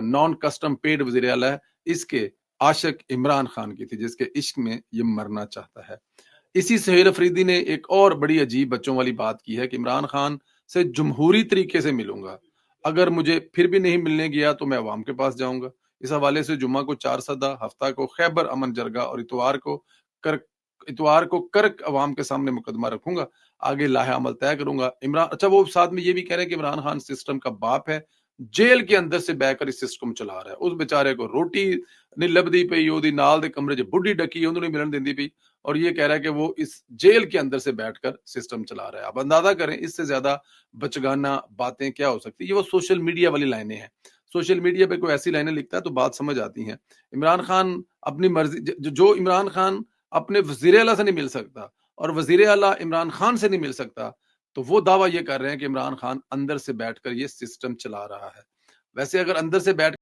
Non custom paid وزیر اعلیٰ ہے، اس کے عاشق عمران خان کی تھی، جس کے عشق میں یہ مرنا چاہتا ہے۔ اسی سہیل افریدی نے ایک اور بڑی عجیب بچوں والی بات کی ہے کہ عمران خان سے جمہوری طریقے سے ملوں گا، اگر مجھے پھر بھی نہیں ملنے گیا تو میں عوام کے پاس جاؤں گا۔ اس حوالے سے جمعہ کو 4 سدہ، ہفتہ کو خیبر امن جرگہ اور اتوار کو کرک عوام کے سامنے مقدمہ رکھوں گا، آگے لاہ عمل طے کروں گا۔ اچھا، وہ ساتھ میں یہ بھی کہہ رہے ہیں کہ عمران خان سسٹم کا باپ ہے، جیل کے اندر سے بہ کر اس سسٹم چلا رہا ہے، اس بیچارے کو روٹی نہیں لبدی پئی، وہ نال دے کمرے چ بڈھی ڈکی انہوں نے ملن دیندی پئی، اور یہ کہہ رہا ہے کہ وہ اس جیل کے اندر سے بیٹھ کر سسٹم چلا رہا ہے۔ اب اندازہ کریں اس سے زیادہ بچگانہ باتیں کیا ہو سکتی، یہ وہ سوشل میڈیا والی لائنیں ہیں۔ سوشل میڈیا پہ کوئی ایسی لائنیں لکھتا ہے تو بات سمجھ آتی ہیں۔ عمران خان اپنی مرضی، جو عمران خان اپنے وزیر اعلیٰ سے نہیں مل سکتا اور وزیر اعلیٰ عمران خان سے نہیں مل سکتا، تو وہ دعویٰ یہ کر رہے ہیں کہ عمران خان اندر سے بیٹھ کر یہ سسٹم چلا رہا ہے۔ ویسے اگر اندر سے بیٹھ